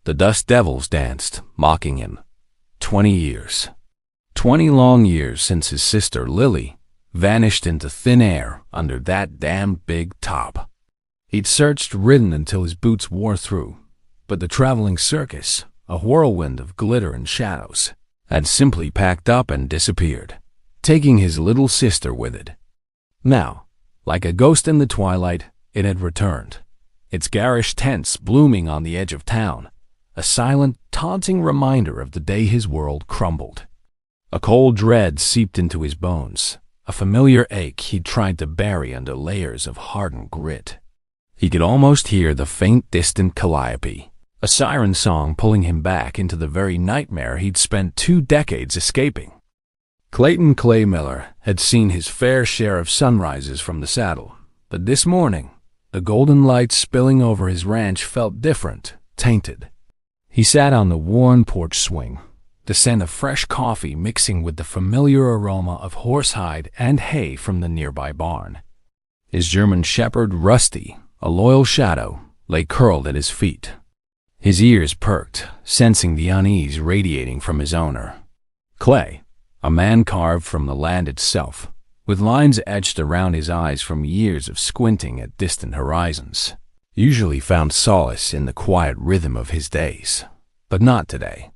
The dust devils danced, mocking him. 20 years. 20 long years since his sister, Lily, vanished into thin air under that damn big top. He'd searched, ridden until his boots wore through, but the traveling circus, a whirlwind of glitter and shadows, had simply packed up and disappeared, taking his little sister with it. Now, like a ghost in the twilight, it had returned, its garish tents blooming on the edge of town, a silent, taunting reminder of the day his world crumbled. A cold dread seeped into his bones, a familiar ache he'd tried to bury under layers of hardened grit. He could almost hear the faint, distant calliope, a siren song pulling him back into the very nightmare he'd spent 2 decades escaping. Clayton Clay Miller had seen his fair share of sunrises from the saddle, but this morning, the golden light spilling over his ranch felt different, tainted. He sat on the worn porch swing, the scent of fresh coffee mixing with the familiar aroma of horsehide and hay from the nearby barn. His German shepherd, Rusty, a loyal shadow, lay curled at his feet. His ears perked, sensing the unease radiating from his owner. Clay, a man carved from the land itself, with lines etched around his eyes from years of squinting at distant horizons, usually found solace in the quiet rhythm of his days, but not today.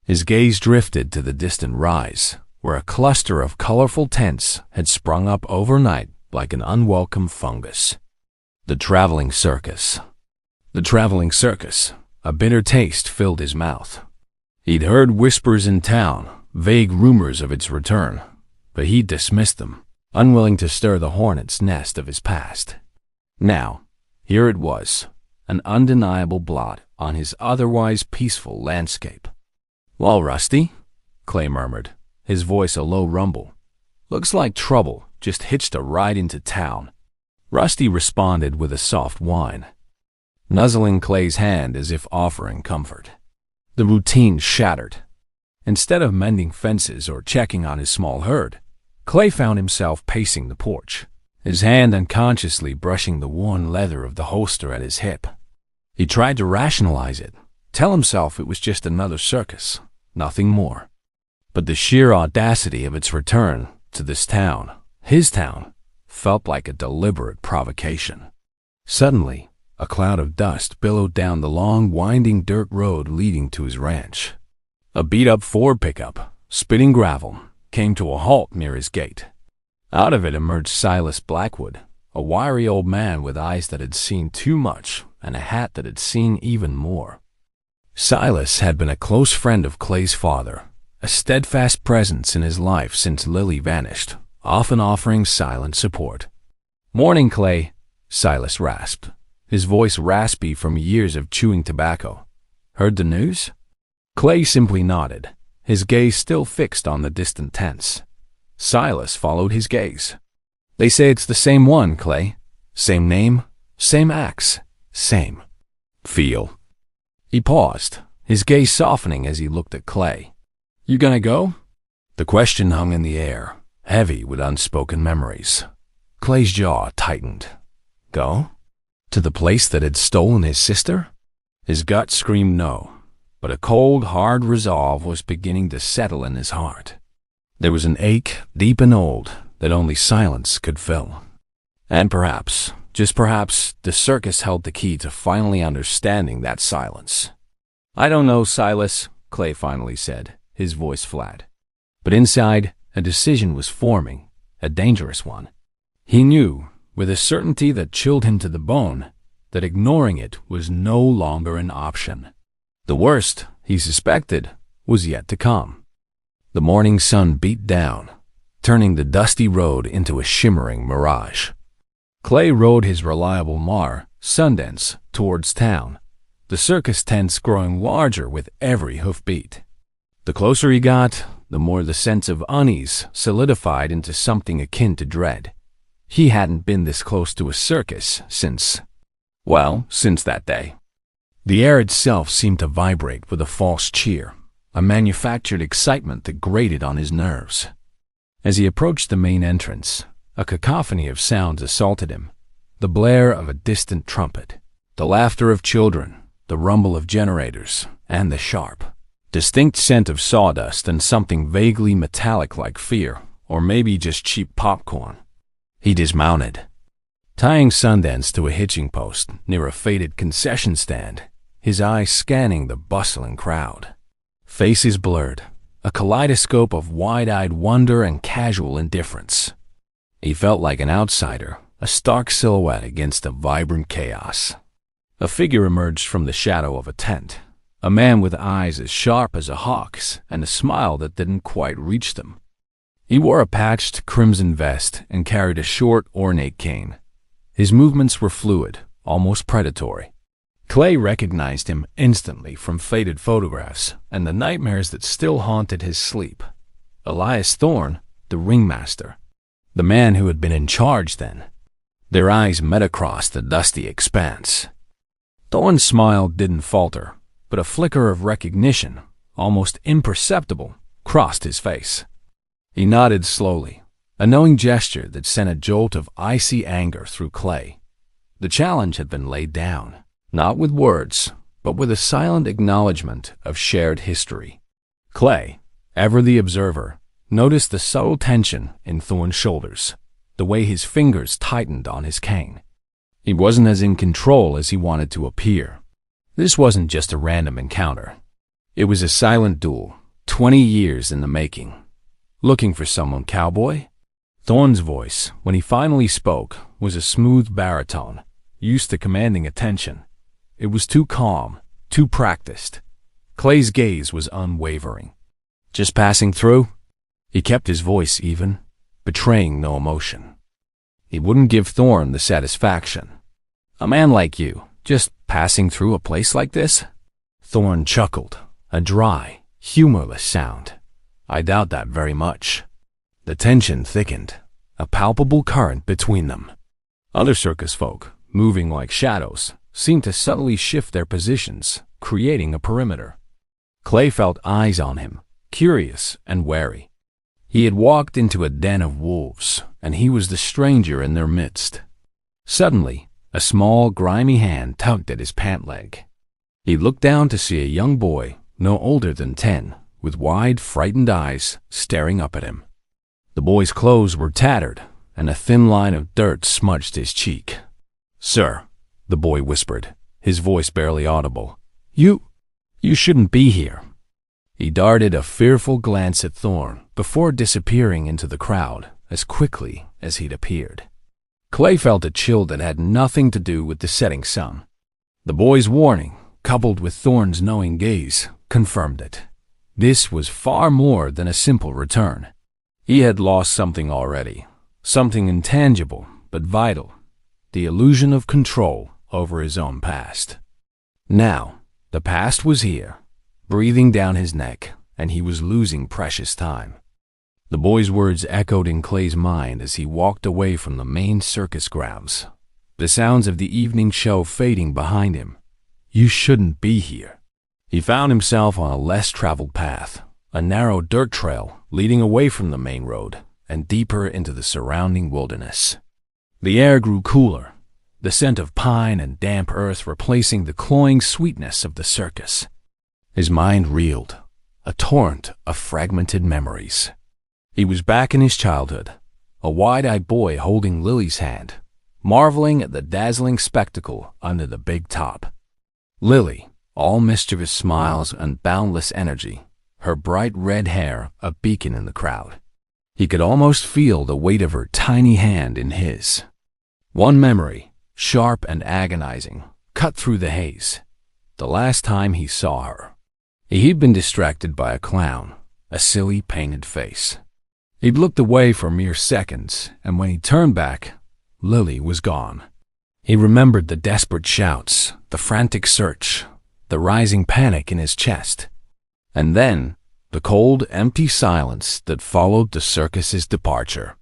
His gaze drifted to the distant rise, where a cluster of colorful tents had sprung up overnight like an unwelcome fungus. The traveling circus. The traveling circus. A bitter taste filled his mouth. He'd heard whispers in town, vague rumors of its return, but he'd dismissed them, unwilling to stir the hornet's nest of his past. Now, here it was, an undeniable blot on his otherwise peaceful landscape. "Well, Rusty," Clay murmured, his voice a low rumble. "Looks like trouble just hitched a ride into town." Rusty responded with a soft whine, nuzzling Clay's hand as if offering comfort. The routine shattered. Instead of mending fences or checking on his small herd, Clay found himself pacing the porch, his hand unconsciously brushing the worn leather of the holster at his hip. He tried to rationalize it, tell himself it was just another circus, nothing more. But the sheer audacity of its return to this town, his town, felt like a deliberate provocation. Suddenly, a cloud of dust billowed down the long, winding dirt road leading to his ranch. A beat-up Ford pickup, spitting gravel, came to a halt near his gate. Out of it emerged Silas Blackwood, a wiry old man with eyes that had seen too much and a hat that had seen even more. Silas had been a close friend of Clay's father, a steadfast presence in his life since Lily vanished, often offering silent support. "Morning, Clay," Silas rasped, his voice raspy from years of chewing tobacco. "Heard the news?" Clay simply nodded, his gaze still fixed on the distant tents. Silas followed his gaze. "They say it's the same one, Clay. Same name, same axe, same feel." He paused, his gaze softening as he looked at Clay. "You gonna go?" The question hung in the air, heavy with unspoken memories. Clay's jaw tightened. Go? To the place that had stolen his sister? His gut screamed no, but a cold, hard resolve was beginning to settle in his heart. There was an ache, deep and old, that only silence could fill. And perhaps, just perhaps, the circus held the key to finally understanding that silence. "I don't know, Silas," Clay finally said, his voice flat. But inside, a decision was forming, a dangerous one. He knew, with a certainty that chilled him to the bone, that ignoring it was no longer an option. The worst, he suspected, was yet to come. The morning sun beat down, turning the dusty road into a shimmering mirage. Clay rode his reliable mare, Sundance, towards town, the circus tents growing larger with every hoofbeat. The closer he got, the more the sense of unease solidified into something akin to dread. He hadn't been this close to a circus since that day. The air itself seemed to vibrate with a false cheer, a manufactured excitement that grated on his nerves. As he approached the main entrance, a cacophony of sounds assaulted him. The blare of a distant trumpet, the laughter of children, the rumble of generators, and the sharp, distinct scent of sawdust and something vaguely metallic like fear, or maybe just cheap popcorn. He dismounted, tying Sundance to a hitching post near a faded concession stand, his eyes scanning the bustling crowd. Faces blurred, a kaleidoscope of wide-eyed wonder and casual indifference. He felt like an outsider, a stark silhouette against a vibrant chaos. A figure emerged from the shadow of a tent, a man with eyes as sharp as a hawk's and a smile that didn't quite reach them. He wore a patched crimson vest and carried a short, ornate cane. His movements were fluid, almost predatory. Clay recognized him instantly from faded photographs and the nightmares that still haunted his sleep. Elias Thorne, the ringmaster, the man who had been in charge then. Their eyes met across the dusty expanse. Thorne's smile didn't falter, but a flicker of recognition, almost imperceptible, crossed his face. He nodded slowly, a knowing gesture that sent a jolt of icy anger through Clay. The challenge had been laid down, not with words, but with a silent acknowledgement of shared history. Clay, ever the observer, noticed the subtle tension in Thorne's shoulders, the way his fingers tightened on his cane. He wasn't as in control as he wanted to appear. This wasn't just a random encounter. It was a silent duel, 20 years in the making. Looking for someone, Cowboy? Thorne's voice, when he finally spoke, was a smooth baritone, used to commanding attention. It was too calm, too practiced. Clay's gaze was unwavering. Just passing through? He kept his voice even, betraying no emotion. He wouldn't give Thorne the satisfaction. A man like you, just passing through a place like this? Thorne chuckled, a dry, humorless sound. I doubt that very much. The tension thickened, a palpable current between them. Other circus folk, moving like shadows, seemed to subtly shift their positions, creating a perimeter. Clay felt eyes on him, curious and wary. He had walked into a den of wolves, and he was the stranger in their midst. Suddenly, a small, grimy hand tugged at his pant leg. He looked down to see a young boy, no older than 10, with wide, frightened eyes staring up at him. The boy's clothes were tattered, and a thin line of dirt smudged his cheek. "Sir," the boy whispered, his voice barely audible, You shouldn't be here." He darted a fearful glance at Thorne before disappearing into the crowd as quickly as he'd appeared. Clay felt a chill that had nothing to do with the setting sun. The boy's warning, coupled with Thorne's knowing gaze, confirmed it. This was far more than a simple return. He had lost something already, something intangible but vital, the illusion of control over his own past. Now, the past was here, breathing down his neck, and he was losing precious time. The boy's words echoed in Clay's mind as he walked away from the main circus grounds, the sounds of the evening show fading behind him. You shouldn't be here. He found himself on a less traveled path, a narrow dirt trail leading away from the main road and deeper into the surrounding wilderness. The air grew cooler, the scent of pine and damp earth replacing the cloying sweetness of the circus. His mind reeled, a torrent of fragmented memories. He was back in his childhood, a wide-eyed boy holding Lily's hand, marveling at the dazzling spectacle under the big top. Lily, all mischievous smiles and boundless energy, her bright red hair a beacon in the crowd. He could almost feel the weight of her tiny hand in his. One memory, sharp and agonizing, cut through the haze. The last time he saw her. He'd been distracted by a clown, a silly painted face. He'd looked away for mere seconds, and when he turned back, Lily was gone. He remembered the desperate shouts, the frantic search, the rising panic in his chest. And then, the cold, empty silence that followed the circus's departure.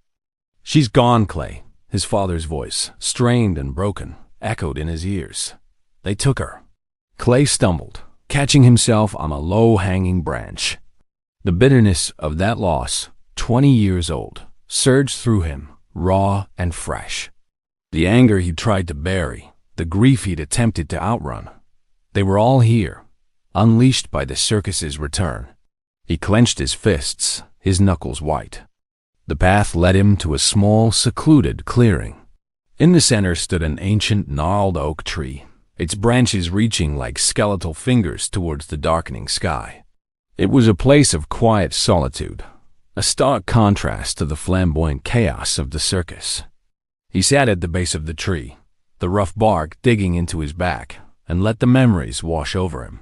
"She's gone, Clay," his father's voice, strained and broken, echoed in his ears. "They took her." Clay stumbled, catching himself on a low-hanging branch. The bitterness of that loss, 20 years old, surged through him, raw and fresh. The anger he'd tried to bury, the grief he'd attempted to outrun. They were all here, unleashed by the circus's return. He clenched his fists, his knuckles white. The path led him to a small, secluded clearing. In the center stood an ancient, gnarled oak tree, its branches reaching like skeletal fingers towards the darkening sky. It was a place of quiet solitude, a stark contrast to the flamboyant chaos of the circus. He sat at the base of the tree, the rough bark digging into his back, and let the memories wash over him.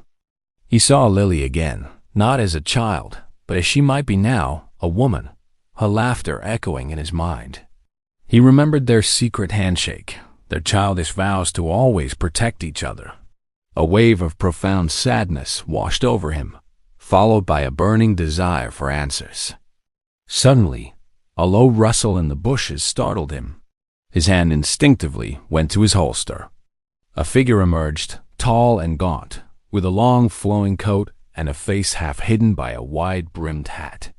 He saw Lily again, not as a child, but as she might be now, a woman, her laughter echoing in his mind. He remembered their secret handshake, their childish vows to always protect each other. A wave of profound sadness washed over him, followed by a burning desire for answers. Suddenly, a low rustle in the bushes startled him. His hand instinctively went to his holster. A figure emerged, tall and gaunt, with a long flowing coat and a face half hidden by a wide-brimmed hat.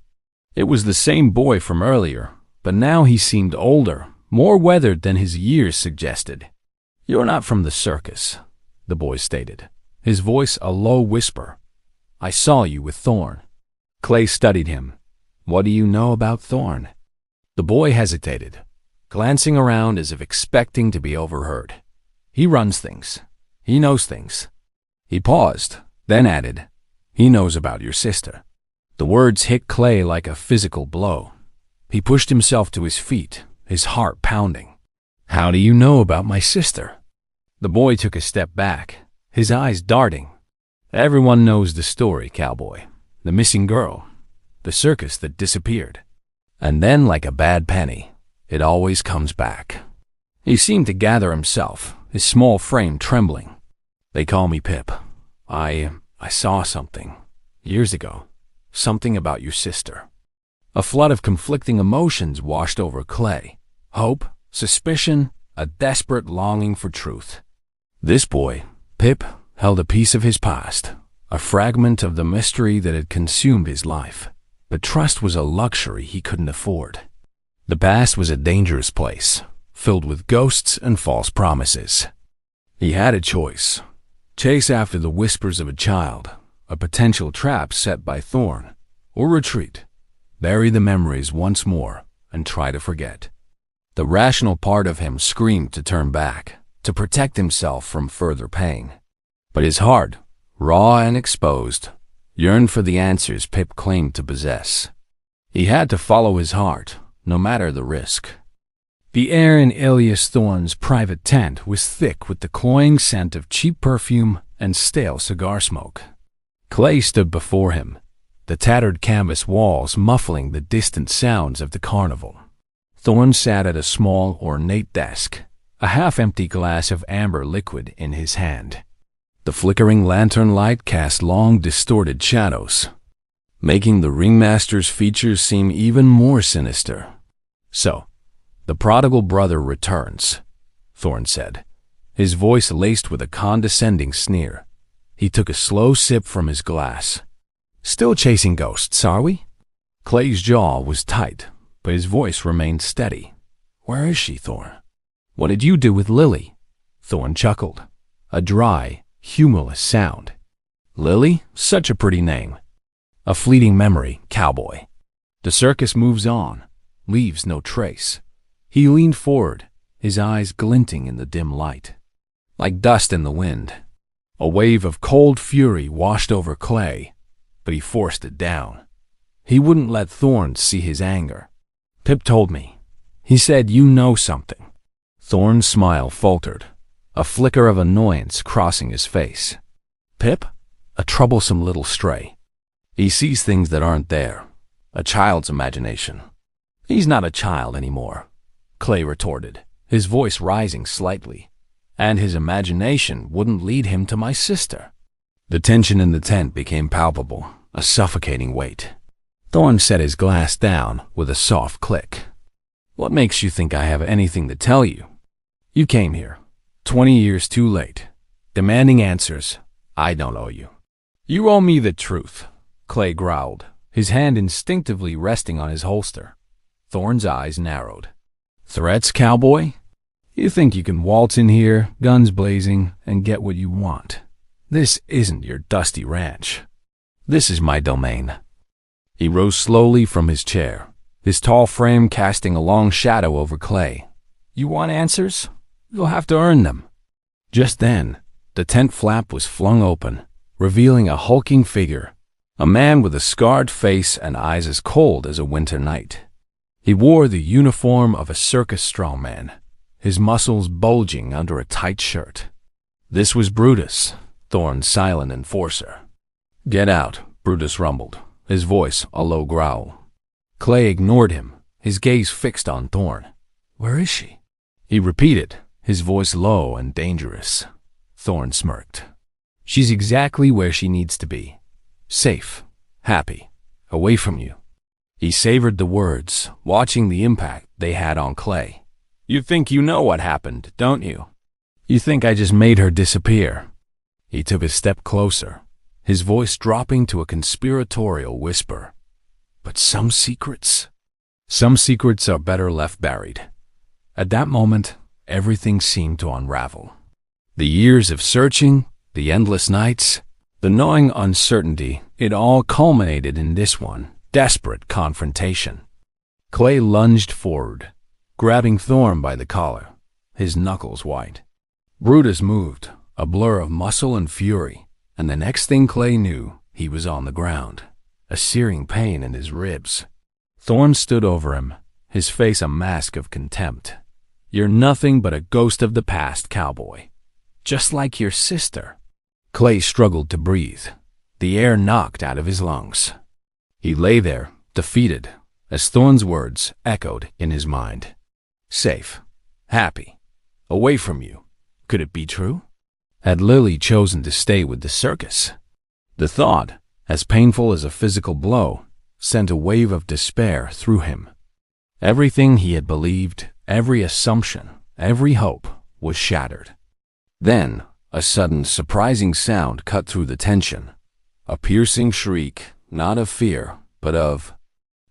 It was the same boy from earlier, but now he seemed older, more weathered than his years suggested. "You're not from the circus," the boy stated, his voice a low whisper. "I saw you with Thorn." Clay studied him. "What do you know about Thorn?" The boy hesitated, glancing around as if expecting to be overheard. "He runs things. He knows things." He paused, then added, "He knows about your sister." The words hit Clay like a physical blow. He pushed himself to his feet, his heart pounding. "How do you know about my sister?" The boy took a step back, his eyes darting. "Everyone knows the story, Cowboy. The missing girl. The circus that disappeared. And then, like a bad penny, it always comes back." He seemed to gather himself, his small frame trembling. "They call me Pip. I saw something, years ago. Something about your sister." A flood of conflicting emotions washed over Clay. Hope, suspicion, a desperate longing for truth. This boy, Pip, held a piece of his past, a fragment of the mystery that had consumed his life. But trust was a luxury he couldn't afford. The past was a dangerous place, filled with ghosts and false promises. He had a choice: chase after the whispers of a child, a potential trap set by Thorn, or retreat, bury the memories once more, and try to forget. The rational part of him screamed to turn back, to protect himself from further pain. But his heart, raw and exposed, yearned for the answers Pip claimed to possess. He had to follow his heart, no matter the risk. The air in Elias Thorne's private tent was thick with the cloying scent of cheap perfume and stale cigar smoke. Clay stood before him, the tattered canvas walls muffling the distant sounds of the carnival. Thorne sat at a small, ornate desk, a half-empty glass of amber liquid in his hand. The flickering lantern light cast long, distorted shadows, making the ringmaster's features seem even more sinister. "So, the prodigal brother returns," Thorne said, his voice laced with a condescending sneer. He took a slow sip from his glass. "Still chasing ghosts, are we?" Clay's jaw was tight, but his voice remained steady. "Where is she, Thorne?" "What did you do with Lily?" Thorne chuckled, a dry, humorless sound. "Lily? Such a pretty name." "A fleeting memory, Cowboy. The circus moves on, leaves no trace." He leaned forward, his eyes glinting in the dim light. Like dust in the wind, a wave of cold fury washed over Clay, but he forced it down. He wouldn't let Thorne see his anger. "Pip told me. He said you know something." Thorne's smile faltered, a flicker of annoyance crossing his face. "Pip? A troublesome little stray. He sees things that aren't there. A child's imagination." "He's not a child anymore," Clay retorted, his voice rising slightly. "And his imagination wouldn't lead him to my sister." The tension in the tent became palpable, a suffocating weight. Thorne set his glass down with a soft click. "What makes you think I have anything to tell you? You came here, 20 years too late, demanding answers I don't owe you." "You owe me the truth," Clay growled, his hand instinctively resting on his holster. Thorne's eyes narrowed. "Threats, Cowboy? You think you can waltz in here, guns blazing, and get what you want? This isn't your dusty ranch. This is my domain." He rose slowly from his chair, his tall frame casting a long shadow over Clay. "You want answers? You'll have to earn them." Just then, the tent flap was flung open, revealing a hulking figure, a man with a scarred face and eyes as cold as a winter night. He wore the uniform of a circus strongman, his muscles bulging under a tight shirt. This was Brutus, Thorne's silent enforcer. "Get out," Brutus rumbled, his voice a low growl. Clay ignored him, his gaze fixed on Thorne. "Where is she?" he repeated, his voice low and dangerous. Thorne smirked. "She's exactly where she needs to be. Safe, happy, away from you." He savored the words, watching the impact they had on Clay. "You think you know what happened, don't you? You think I just made her disappear?" He took a step closer, his voice dropping to a conspiratorial whisper. "But some secrets are better left buried." At that moment, everything seemed to unravel. The years of searching, the endless nights, the gnawing uncertainty, it all culminated in this one desperate confrontation. Clay lunged forward, grabbing Thorne by the collar, his knuckles white. Brutus moved, a blur of muscle and fury, and the next thing Clay knew, he was on the ground, a searing pain in his ribs. Thorne stood over him, his face a mask of contempt. "You're nothing but a ghost of the past, Cowboy. Just like your sister." Clay struggled to breathe, the air knocked out of his lungs. He lay there, defeated, as Thorne's words echoed in his mind. "Safe, happy, away from you." Could it be true? Had Lily chosen to stay with the circus? The thought, as painful as a physical blow, sent a wave of despair through him. Everything he had believed, every assumption, every hope, was shattered. Then, a sudden, surprising sound cut through the tension. A piercing shriek, not of fear, but of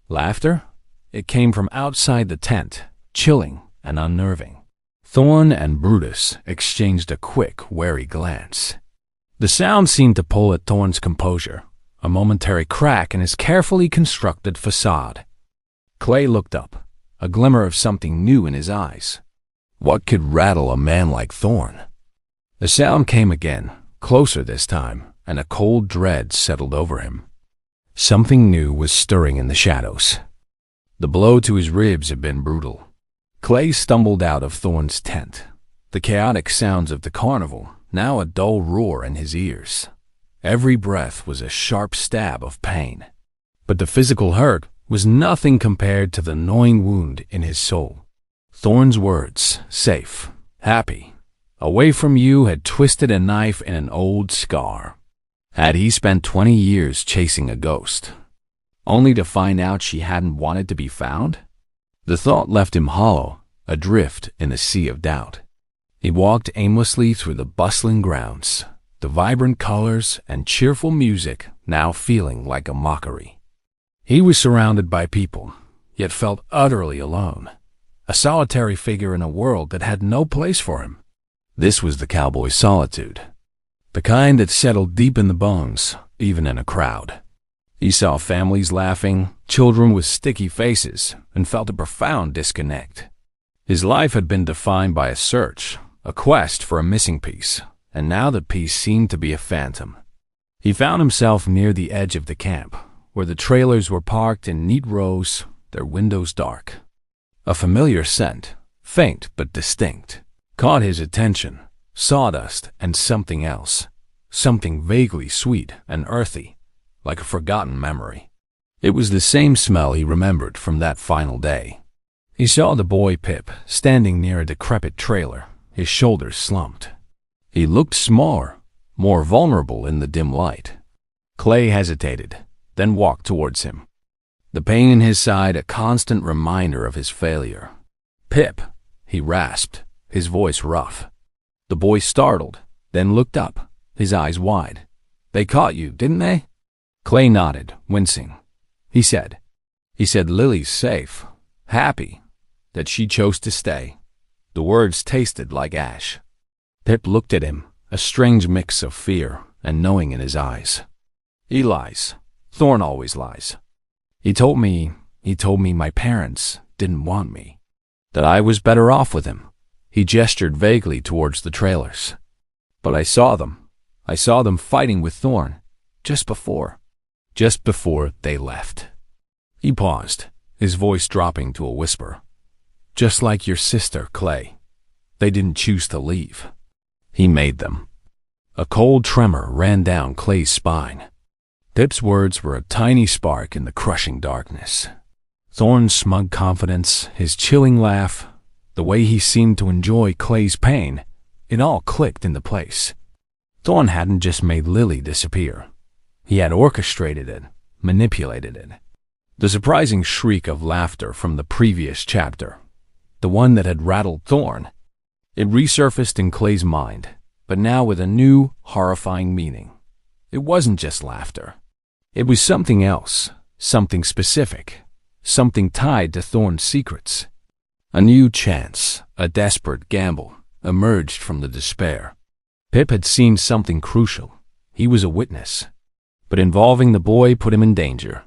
laughter. It came from outside the tent, chilling and unnerving. Thorne and Brutus exchanged a quick, wary glance. The sound seemed to pull at Thorne's composure, a momentary crack in his carefully constructed facade. Clay looked up, a glimmer of something new in his eyes. What could rattle a man like Thorne? The sound came again, closer this time, and a cold dread settled over him. Something new was stirring in the shadows. The blow to his ribs had been brutal. Clay stumbled out of Thorne's tent, the chaotic sounds of the carnival now a dull roar in his ears. Every breath was a sharp stab of pain. But the physical hurt was nothing compared to the gnawing wound in his soul. Thorne's words, safe, happy, away from you, had twisted a knife in an old scar. Had he spent 20 years chasing a ghost, only to find out she hadn't wanted to be found? The thought left him hollow, adrift in a sea of doubt. He walked aimlessly through the bustling grounds, the vibrant colors and cheerful music now feeling like a mockery. He was surrounded by people, yet felt utterly alone, a solitary figure in a world that had no place for him. This was the cowboy's solitude, the kind that settled deep in the bones, even in a crowd. He saw families laughing, children with sticky faces, and felt a profound disconnect. His life had been defined by a search, a quest for a missing piece, and now the piece seemed to be a phantom. He found himself near the edge of the camp, where the trailers were parked in neat rows, their windows dark. A familiar scent, faint but distinct, caught his attention, sawdust and something else, something vaguely sweet and earthy, like a forgotten memory. It was the same smell he remembered from that final day. He saw the boy Pip standing near a decrepit trailer, his shoulders slumped. He looked smaller, more vulnerable in the dim light. Clay hesitated, then walked towards him, the pain in his side a constant reminder of his failure. "Pip," he rasped, his voice rough. The boy startled, then looked up, his eyes wide. "They caught you, didn't they?" Clay nodded, wincing. He said, "Lily's safe, happy, that she chose to stay." The words tasted like ash. Pip looked at him, a strange mix of fear, and knowing in his eyes. He lies. Thorn always lies. He told me my parents didn't want me, that I was better off with him. He gestured vaguely towards the trailers. But I saw them. I saw them fighting with Thorn just before they left. He paused, his voice dropping to a whisper. Just like your sister, Clay. They didn't choose to leave. He made them. A cold tremor ran down Clay's spine. Pip's words were a tiny spark in the crushing darkness. Thorn's smug confidence, his chilling laugh, the way he seemed to enjoy Clay's pain, it all clicked into place. Thorn hadn't just made Lily disappear. He had orchestrated it, manipulated it. The surprising shriek of laughter from the previous chapter, the one that had rattled Thorn, it resurfaced in Clay's mind, but now with a new, horrifying meaning. It wasn't just laughter. It was something else, something specific, something tied to Thorn's secrets. A new chance, a desperate gamble, emerged from the despair. Pip had seen something crucial. He was a witness. But involving the boy put him in danger.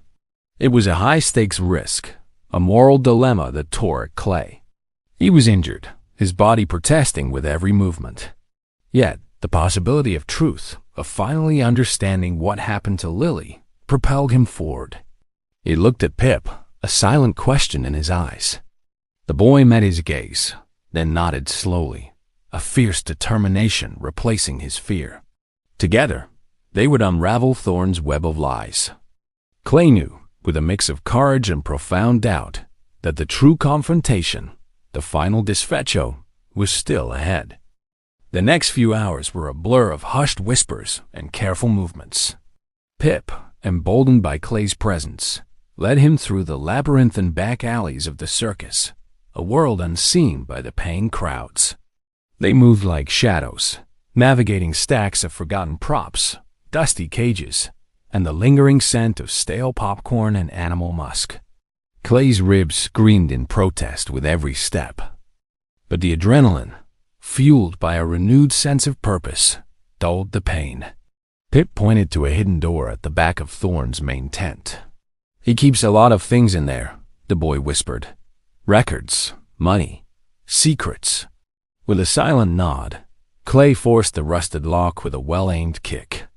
It was a high-stakes risk, a moral dilemma that tore at Clay. He was injured, his body protesting with every movement. Yet, the possibility of truth, of finally understanding what happened to Lily, propelled him forward. He looked at Pip, a silent question in his eyes. The boy met his gaze, then nodded slowly, a fierce determination replacing his fear. Together, they would unravel Thorn's web of lies. Clay knew, with a mix of courage and profound doubt, that the true confrontation, the final desfecho, was still ahead. The next few hours were a blur of hushed whispers and careful movements. Pip, emboldened by Clay's presence, led him through the labyrinthine back alleys of the circus, a world unseen by the paying crowds. They moved like shadows, navigating stacks of forgotten props, dusty cages, and the lingering scent of stale popcorn and animal musk. Clay's ribs screamed in protest with every step. But the adrenaline, fueled by a renewed sense of purpose, dulled the pain. Pip pointed to a hidden door at the back of Thorn's main tent. He keeps a lot of things in there, the boy whispered. Records, money, secrets. With a silent nod, Clay forced the rusted lock with a well-aimed kick.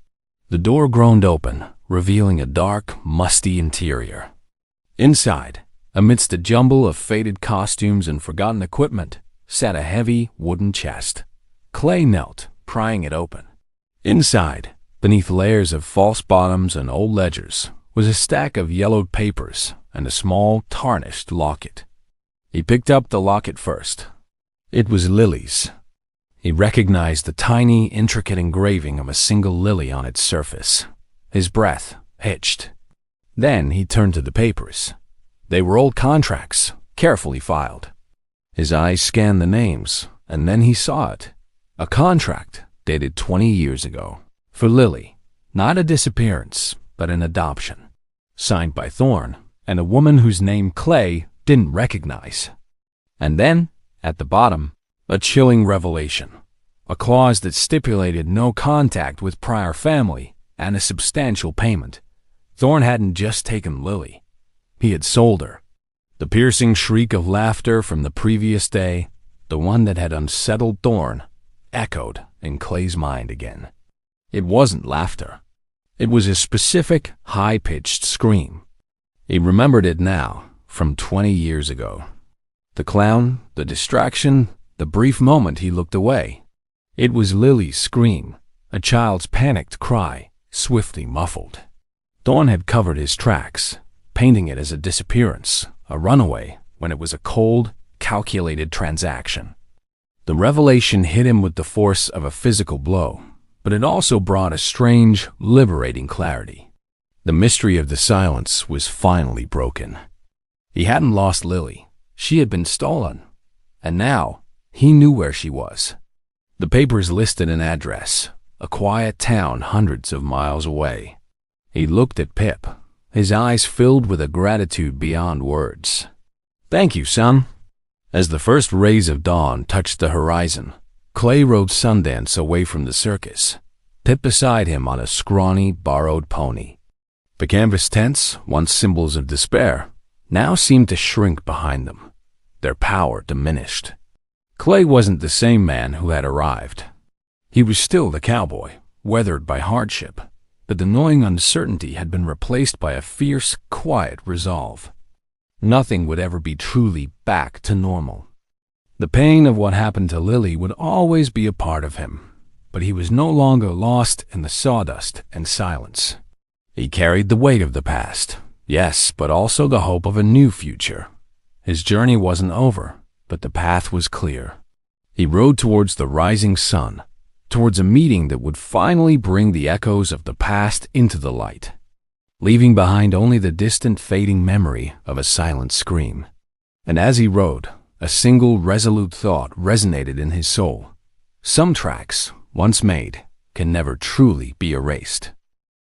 The door groaned open, revealing a dark, musty interior. Inside, amidst a jumble of faded costumes and forgotten equipment, sat a heavy wooden chest. Clay knelt, prying it open. Inside, beneath layers of false bottoms and old ledgers, was a stack of yellowed papers and a small, tarnished locket. He picked up the locket first. It was Lily's. He recognized the tiny, intricate engraving of a single lily on its surface. His breath hitched. Then he turned to the papers. They were old contracts, carefully filed. His eyes scanned the names, and then he saw it. A contract dated 20 years ago. For Lily, not a disappearance, but an adoption. Signed by Thorn, and a woman whose name Clay didn't recognize. And then, at the bottom, a chilling revelation. A clause that stipulated no contact with prior family and a substantial payment. Thorn hadn't just taken Lily. He had sold her. The piercing shriek of laughter from the previous day, the one that had unsettled Thorn, echoed in Clay's mind again. It wasn't laughter. It was a specific, high-pitched scream. He remembered it now, from 20 years ago. The clown, the distraction, the brief moment he looked away. It was Lily's scream, a child's panicked cry, swiftly muffled. Thorn had covered his tracks, painting it as a disappearance, a runaway, when it was a cold, calculated transaction. The revelation hit him with the force of a physical blow, but it also brought a strange, liberating clarity. The mystery of the silence was finally broken. He hadn't lost Lily. She had been stolen. And now, he knew where she was. The papers listed an address, a quiet town hundreds of miles away. He looked at Pip, his eyes filled with a gratitude beyond words. "Thank you, son." As the first rays of dawn touched the horizon, Clay rode Sundance away from the circus. Pip beside him on a scrawny, borrowed pony. The canvas tents, once symbols of despair, now seemed to shrink behind them, their power diminished. Clay wasn't the same man who had arrived. He was still the cowboy, weathered by hardship, but the gnawing uncertainty had been replaced by a fierce, quiet resolve. Nothing would ever be truly back to normal. The pain of what happened to Lily would always be a part of him, but he was no longer lost in the sawdust and silence. He carried the weight of the past, yes, but also the hope of a new future. His journey wasn't over, but the path was clear. He rode towards the rising sun, towards a meeting that would finally bring the echoes of the past into the light, leaving behind only the distant fading memory of a silent scream. And as he rode, a single resolute thought resonated in his soul. Some tracks, once made, can never truly be erased.